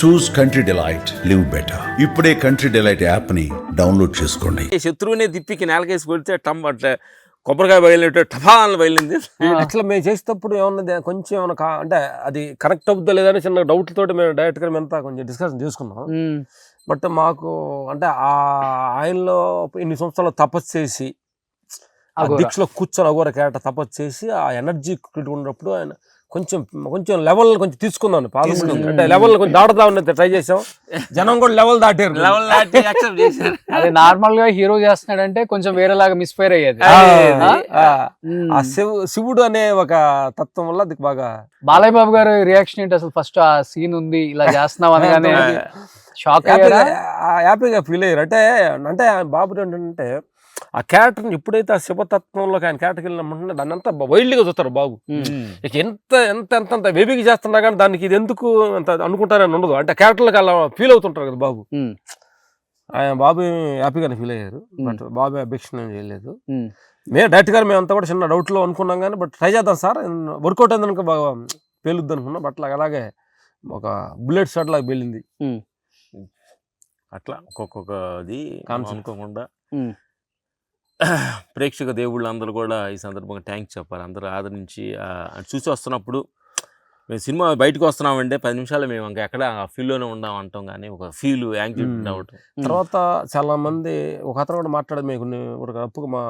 చూస్ country delight, live better. ఇప్పుడే country delight app ని download చేసుకోండి. శత్రువునే తిప్పికి నేలకేసి కొడితే టమ్ అట్లా కొబ్బరికాయ బయలుదేరి టఫాన్ బయలుంది. అట్లా మేము చేసేటప్పుడు ఏమన్నా కొంచెం ఏమన్నా అంటే అది కరెక్ట్ అవుతుందో లేదని చిన్న డౌట్ తోటి మేము డైరెక్ట్గా మేమంతా కొంచెం డిస్కషన్ చేసుకున్నాం. బట్ మాకు అంటే ఆ ఆయనలో ఇన్ని సంవత్సరాలు తపస్సు చేసి ఆ దీక్షలో కూర్చొని అఘోర క్యారెక్టర్ తపస్సు చేసి ఆ ఎనర్జీ ఉన్నప్పుడు ఆయన కొంచెం కొంచెం లెవెల్ కొంచెం తీసుకున్నాను. అంటే లెవెల్ కొంచెం దాటుదామని ట్రై చేసాం. జనం కూడా లెవెల్ దాటారు. లెవెల్ దాటి యాక్సెప్ట్ చేశారు. అది నార్మల్ గా హీరో చేస్తున్నాడంటే కొంచెం వేరేలాగా మిస్ఫైర్ అయ్యేది. ఆ శివుడు అనే ఒక తత్వం వల్ల అది బాగా. బాలయ్య బాబు గారు రియాక్షన్ ఏంటి అసలు? ఫస్ట్ ఆ సీన్ ఉంది ఇలా చేస్తున్నాం అనగానే షాక్ హ్యాపీగా ఫీల్ అయ్యారు. అంటే బాబు ఏంటంటే ఆ క్యారెక్టర్ని ఎప్పుడైతే ఆ శివతత్వంలోకి ఆయన క్యారెక్టర్కి వెళ్ళినమ్మంటే దాన్ని అంతా వైల్డ్గా చూస్తారు బాబు. ఇక ఎంత ఎంత ఎంత అంత వేబీకి చేస్తున్నా కానీ దానికి ఇది ఎందుకు అంత అనుకుంటారని ఉండదు. అంటే క్యారెక్టర్లకు అలా ఫీల్ అవుతుంటారు కదా బాబు. ఆయన బాబు హ్యాపీగానే ఫీల్ అయ్యారు. బట్ బాబు అభిక్షణ ఏం చేయలేదు. మేము డైరెక్ట్ గారు మేమంతా కూడా చిన్న డౌట్లో అనుకున్నాం కానీ బట్ ట్రై చేద్దాం సార్, వర్కౌట్ అయింది అనుకో బాగా పేలుద్ది అనుకున్నాం. బట్ అలాగే ఒక బుల్లెట్ షాట్ లాగా పేలింది. అట్లా ఒక్కొక్కది అనుకోకుండా ప్రేక్షక దేవుళ్ళు అందరూ కూడా ఈ సందర్భంగా థ్యాంక్స్ చెప్పాలి. అందరూ ఆదరించి చూసి వస్తున్నప్పుడు మేము సినిమా బయటకు వస్తున్నామంటే 10 నిమిషాలు మేము ఇంకా ఎక్కడ ఆ ఫీల్లోనే ఉండాం అంటాం, కానీ ఒక ఫీల్ యాంగ్జైటీ అవ్వటం. తర్వాత చాలా మంది ఒక అతను కూడా మాట్లాడేది మీకు ఒక అప్పుగా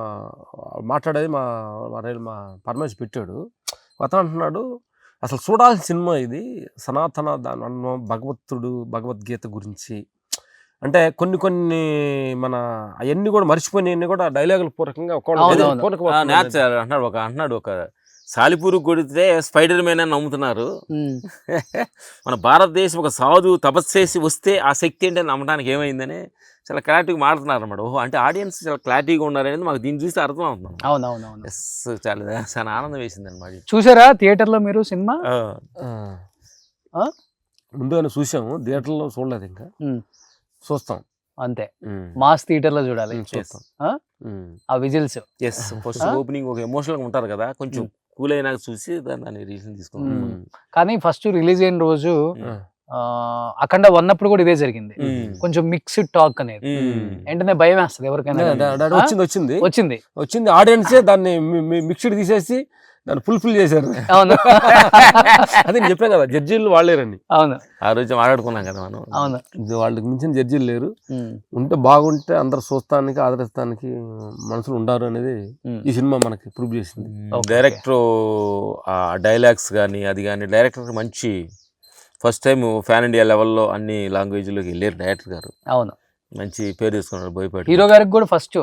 మాట్లాడేది మా పరమేశ్వర్ పెట్టాడు. అతను అంటున్నాడు అసలు చూడాల్సిన సినిమా ఇది, సనాతన భగవత్తుడు భగవద్గీత గురించి. అంటే కొన్ని మన అవన్నీ కూడా మర్చిపోయినవన్నీ కూడా డైలాగుల పూర్వకంగా అంటున్నాడు ఒక సాలిపూరు కొడితే స్పైడర్ మ్యాన్ అని నమ్ముతున్నారు. మన భారతదేశం ఒక సాధు తపస్సు చేసి వస్తే ఆ శక్తి ఏంటని నమ్మడానికి ఏమైందని చాలా క్లారిటీగా మాట్లాడుతున్నారు అనమాట. ఓహో, అంటే ఆడియన్స్ చాలా క్లారిటీగా ఉన్నారనేది మాకు దీన్ని చూస్తే అర్థం అవుతుంది. అవునవును, చాలా ఆనందం వేసింది అనమాట. చూసారా థియేటర్ లో మీరు సినిమా? ముందుగానే చూసాము, థియేటర్లో చూడలేదు, ఇంకా చూస్తాం అంతే. మాస్ థియేటర్ లో చూడాలి. ఆ విజిల్స్ ఫస్ట్ ఓపెనింగ్ ఒక ఎమోషనల్ గా ఉంటారు కదా, కొంచెం కూల్ అయినాక చూసి దాన్ని రీజన్ తీసుకున్నాం. కానీ ఫస్ట్ రిలీజ్ అయిన రోజు అఖండ ఉన్నప్పుడు కూడా ఇదే జరిగింది. కొంచెం మిక్స్డ్ టాక్ అనేది వెంటనే భయం వేస్తుంది ఎవరికైనా. వచ్చింది ఆడియన్సే దాన్ని మిక్స్డ్ తీసేసి దాన్ని ఫుల్ఫిల్ చేశారు. అవును, అదే నేను చెప్పాను కదా, జడ్జీలు వాళ్ళేరండి. అవును, ఆ రోజు మాట్లాడుకున్నాం కదా మనం. అవును, వాళ్ళకి మించిన జడ్జీలు లేరు. ఉంటే బాగుంటే అందరు చూస్తానికి ఆదరిస్తానికి మనుషులు ఉండారు అనేది ఈ సినిమా మనకి ప్రూవ్ చేసింది. డైరెక్టర్ ఆ డైలాగ్స్ కానీ అది కానీ డైరెక్టర్ మంచి ఫస్ట్ టైం ఫ్యాన్ ఇండియా లెవెల్లో అన్ని లాంగ్వేజ్లోకి వెళ్ళారు డైరెక్టర్ గారు. అవును, మంచి పేరు తీసుకున్నారు. బోయపాటి హీరో గారికి కూడా ఫస్ట్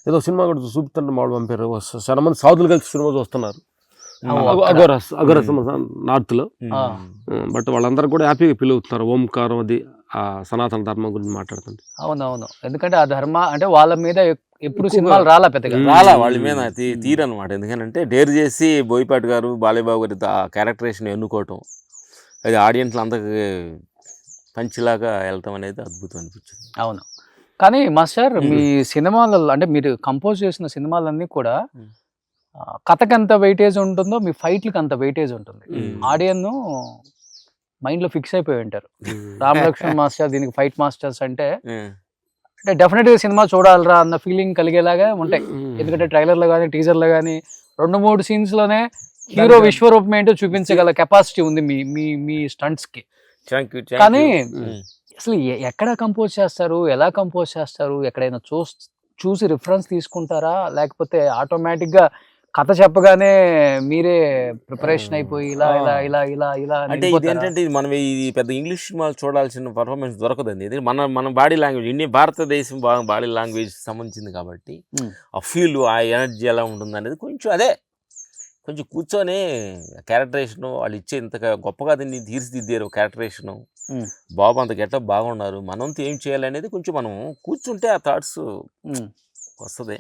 ఏదో సినిమా కూడా చూపుతుంటే మామూలు పంపారు. చాలా మంది సాధులు కలిసి సినిమా చూస్తున్నారు అఘోర నార్త్ లో. బట్ వాళ్ళందరూ కూడా హ్యాపీగా ఫీల్ అవుతున్నారు. ఓంకారం అది ఆ సనాతన ధర్మం గురించి మాట్లాడుతుంది. అవునవును, ఎందుకంటే ఆ ధర్మ అంటే వాళ్ళ మీద ఎప్పుడు సినిమాలు రాలా పెద్దగా వాళ్ళ మీద తీరనమాట. ఎందుకంటే డేర్ చేసి బోయపాటి గారు బాలయ్యబాబు గారి ఆ క్యారెక్టరేషన్ ఎన్నుకోవటం, అది ఆడియన్స్ అందరికి పంచిలాగా వెళ్తాం అనేది అద్భుతం అనిపించింది. అవును, కానీ మాస్టర్ మీ సినిమాలలో అంటే మీరు కంపోజ్ చేసిన సినిమాలన్నీ కూడా కథకి ఎంత వెయిటేజ్ ఉంటుందో మీ ఫైట్లకి అంత వెయిటేజ్ ఉంటుంది. ఆడియన్ మైండ్ లో ఫిక్స్ అయిపోయి ఉంటారు. రామ్ లక్ష్మణ్ మాస్టర్ దీనికి ఫైట్ మాస్టర్స్ అంటే డెఫినెట్ గా సినిమా చూడాలరా అన్న ఫీలింగ్ కలిగేలాగా ఉంటాయి. ఎందుకంటే ట్రైలర్ లో కానీ టీజర్ లో కానీ 2-3 సీన్స్ లోనే హీరో విశ్వరూపం ఏంటో చూపించగల కెపాసిటీ ఉంది మీ స్టంట్స్ కి. కానీ అసలు ఎక్కడ కంపోజ్ చేస్తారు, ఎలా కంపోజ్ చేస్తారు, ఎక్కడైనా చూసి రిఫరెన్స్ తీసుకుంటారా, లేకపోతే ఆటోమేటిక్ గా కథ చెప్పగానే మీరే ప్రిపరేషన్ అయిపోయి ఇలా ఇలా ఇలా ఇలా ఇలా అంటే ఇది ఏంటంటే మనం ఇది పెద్ద ఇంగ్లీష్ సినిమాలు చూడాల్సిన పర్ఫార్మెన్స్ దొరకదండి. ఇది మన బాడీ లాంగ్వేజ్, ఇండియన్ భారతదేశం బాడీ లాంగ్వేజ్ సంబంధించింది కాబట్టి ఆ ఫీల్ ఆ ఎనర్జీ ఎలా ఉంటుంది అనేది కొంచెం కూర్చొని క్యారెక్టరేషను వాళ్ళు ఇచ్చే ఇంతగా గొప్పగా దీన్ని తీర్చిదిద్దారు. క్యారెక్టరేషను బాబు అంత గెటప్ బాగున్నారు, మనంతో ఏం చేయాలి అనేది కొంచెం మనం కూర్చుంటే ఆ థాట్స్ వస్తుంది.